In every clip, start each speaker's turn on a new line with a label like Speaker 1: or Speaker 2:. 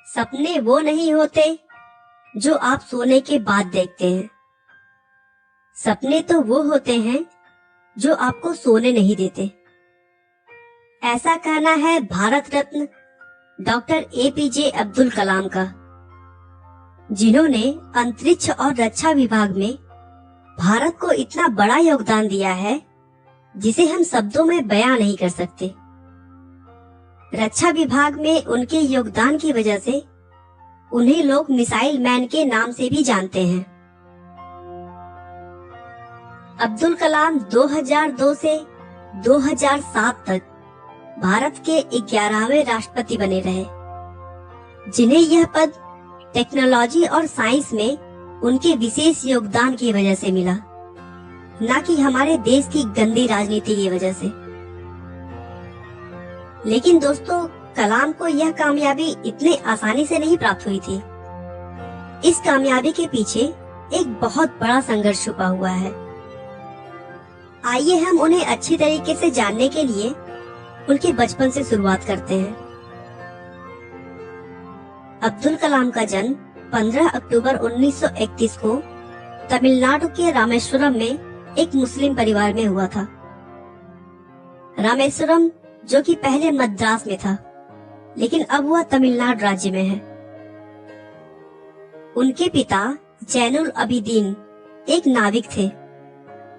Speaker 1: सपने वो नहीं होते जो आप सोने के बाद देखते हैं। सपने तो वो होते हैं जो आपको सोने नहीं देते। ऐसा कहना है भारत रत्न डॉक्टर एपीजे अब्दुल कलाम का, जिन्होंने अंतरिक्ष और रक्षा विभाग में भारत को इतना बड़ा योगदान दिया है जिसे हम शब्दों में बयां नहीं कर सकते। रक्षा विभाग में उनके योगदान की वजह से उन्हें लोग मिसाइल मैन के नाम से भी जानते हैं। अब्दुल कलाम 2002 से 2007 तक भारत के 11वें राष्ट्रपति बने रहे, जिन्हें यह पद टेक्नोलॉजी और साइंस में उनके विशेष योगदान की वजह से मिला, न कि हमारे देश की गंदी राजनीति की वजह से। लेकिन दोस्तों, कलाम को यह कामयाबी इतने आसानी से नहीं प्राप्त हुई थी। इस कामयाबी के पीछे एक बहुत बड़ा संघर्ष छुपा हुआ है। आइए हम उन्हें अच्छी तरीके से जानने के लिए उनके बचपन से शुरुआत करते हैं। अब्दुल कलाम का जन्म 15 अक्टूबर 1931 को तमिलनाडु के रामेश्वरम में एक मुस्लिम परिवार में हुआ था। रामेश्वरम जो कि पहले मद्रास में था, लेकिन अब वह तमिलनाडु राज्य में है। उनके पिता जैनुल अबिदीन एक नाविक थे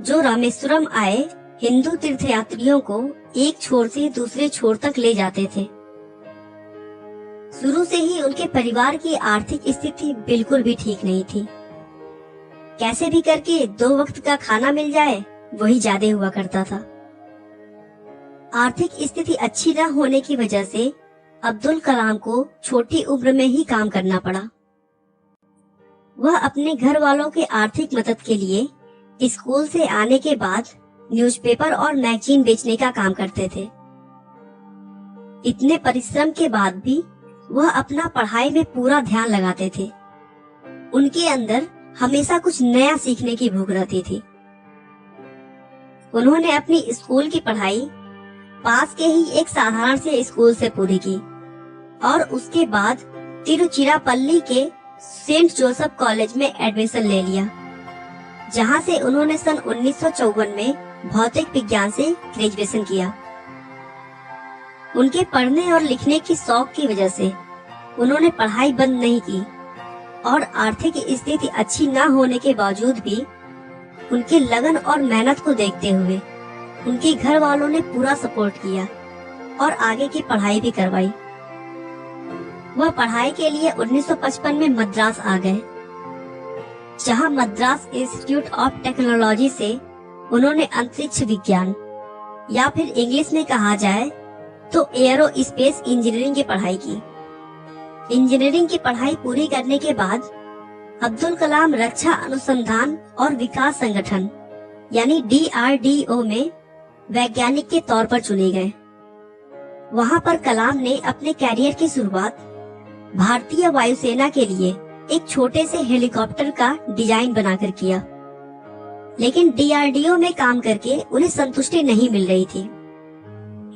Speaker 1: जो रामेश्वरम आए हिंदू तीर्थयात्रियों को एक छोर से दूसरे छोर तक ले जाते थे। शुरू से ही उनके परिवार की आर्थिक स्थिति बिल्कुल भी ठीक नहीं थी। कैसे भी करके 2 वक्त का खाना मिल जाए वही ज्यादा हुआ करता था। आर्थिक स्थिति अच्छी न होने की वजह से अब्दुल कलाम को छोटी उम्र में ही काम करना पड़ा। वह अपने घर वालों के आर्थिक मदद के लिए स्कूल से आने के बाद न्यूज़पेपर और मैगजीन बेचने का काम करते थे। इतने परिश्रम के बाद भी वह अपना पढ़ाई में पूरा ध्यान लगाते थे। उनके अंदर हमेशा कुछ नया सीखने की भूख रहती थी। उन्होंने अपनी स्कूल की पढ़ाई पास के ही एक साधारण से स्कूल से पूरी की और उसके बाद तिरुचिरापल्ली के सेंट जोसेफ कॉलेज में एडमिशन ले लिया, जहां से उन्होंने सन 1954 में भौतिक विज्ञान से ग्रेजुएशन किया। उनके पढ़ने और लिखने की शौक की वजह से उन्होंने पढ़ाई बंद नहीं की और आर्थिक स्थिति अच्छी न होने के बावजूद भी उनके लगन और मेहनत को देखते हुए उनके घर वालों ने पूरा सपोर्ट किया और आगे की पढ़ाई भी करवाई। वह पढ़ाई के लिए 1955 में मद्रास आ गए, जहां मद्रास इंस्टीट्यूट ऑफ टेक्नोलॉजी से उन्होंने अंतरिक्ष विज्ञान या फिर इंग्लिश में कहा जाए तो एयरोस्पेस इंजीनियरिंग की पढ़ाई की। इंजीनियरिंग की पढ़ाई पूरी करने के बाद अब्दुल कलाम रक्षा अनुसंधान और विकास संगठन यानी DRDO में वैज्ञानिक के तौर पर चुने गए। वहां पर कलाम ने अपने कैरियर की शुरुआत भारतीय वायुसेना के लिए एक छोटे से हेलीकॉप्टर का डिजाइन बनाकर किया, लेकिन DRDO में काम करके उन्हें संतुष्टि नहीं मिल रही थी।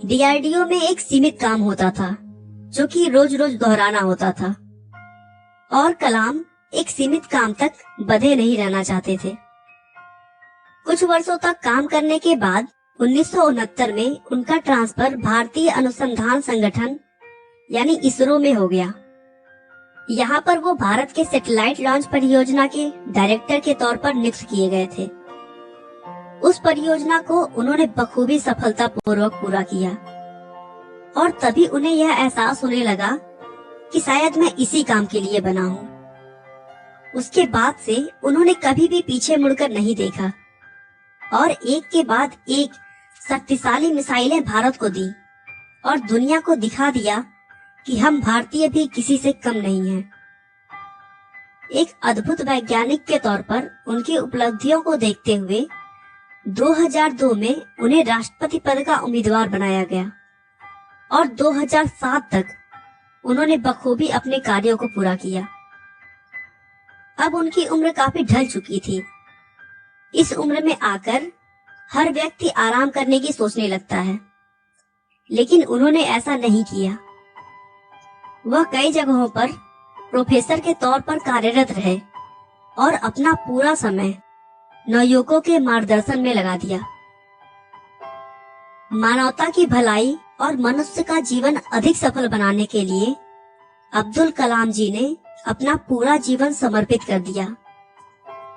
Speaker 1: DRDO में एक सीमित काम होता था जो कि रोज रोज दोहराना होता था और कलाम एक सीमित काम तक बंधे नहीं रहना चाहते थे। कुछ वर्षों तक काम करने के बाद 1969 में उनका ट्रांसफर भारतीय अनुसंधान संगठन यानी इसरो में हो गया। यहाँ पर वो भारत के सैटेलाइट लॉन्च परियोजना के डायरेक्टर के तौर पर नियुक्त किए गए थे। उस परियोजना को उन्होंने बखूबी सफलतापूर्वक पूरा किया और तभी उन्हें यह एहसास होने लगा कि शायद मैं इसी काम के लिए बना हूँ। उसके बाद से उन्होंने कभी भी पीछे मुड़कर नहीं देखा और एक के बाद एक शक्तिशाली मिसाइलें भारत को दी और दुनिया को दिखा दिया कि हम भारतीय भी किसी से कम नहीं हैं। एक अद्भुत वैज्ञानिक के तौर पर उनकी उपलब्धियों को देखते हुए 2002 में उन्हें राष्ट्रपति पद का उम्मीदवार बनाया गया और 2007 तक उन्होंने बखूबी अपने कार्यों को पूरा किया। अब उनकी उम्र काफी ढल चुकी थी। इस उम्र में आकर हर व्यक्ति आराम करने की सोचने लगता है, लेकिन उन्होंने ऐसा नहीं किया। वह कई जगहों पर प्रोफेसर के तौर पर कार्यरत रहे और अपना पूरा समय नवयुवकों के मार्गदर्शन में लगा दिया। मानवता की भलाई और मनुष्य का जीवन अधिक सफल बनाने के लिए अब्दुल कलाम जी ने अपना पूरा जीवन समर्पित कर दिया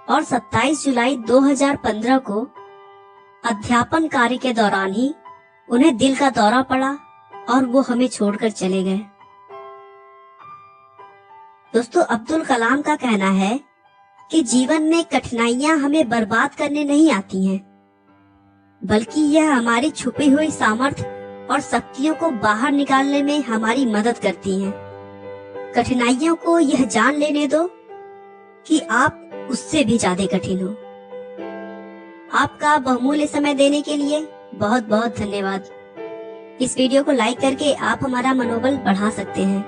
Speaker 1: और 27 जुलाई 2015 को अध्यापन कार्य के दौरान ही उन्हें दिल का दौरा पड़ा और वो हमें छोड़कर चले गए। दोस्तों, अब्दुल कलाम का कहना है कि जीवन में कठिनाइयां हमें बर्बाद करने नहीं आती हैं, बल्कि यह हमारी छुपी हुई सामर्थ्य और शक्तियों को बाहर निकालने में हमारी मदद करती हैं। कठिनाइयों को यह जान लेने दो कि आप उससे भी ज्यादा कठिन हो। आपका बहुमूल्य समय देने के लिए बहुत बहुत धन्यवाद। इस वीडियो को लाइक करके आप हमारा मनोबल बढ़ा सकते हैं।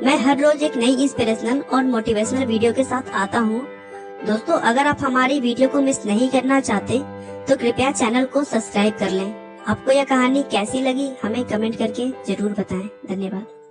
Speaker 1: मैं हर रोज एक नई इंस्पिरेशनल और मोटिवेशनल वीडियो के साथ आता हूँ। दोस्तों, अगर आप हमारी वीडियो को मिस नहीं करना चाहते तो कृपया चैनल को सब्सक्राइब कर लें। आपको यह कहानी कैसी लगी हमें कमेंट करके जरूर बताएं। धन्यवाद।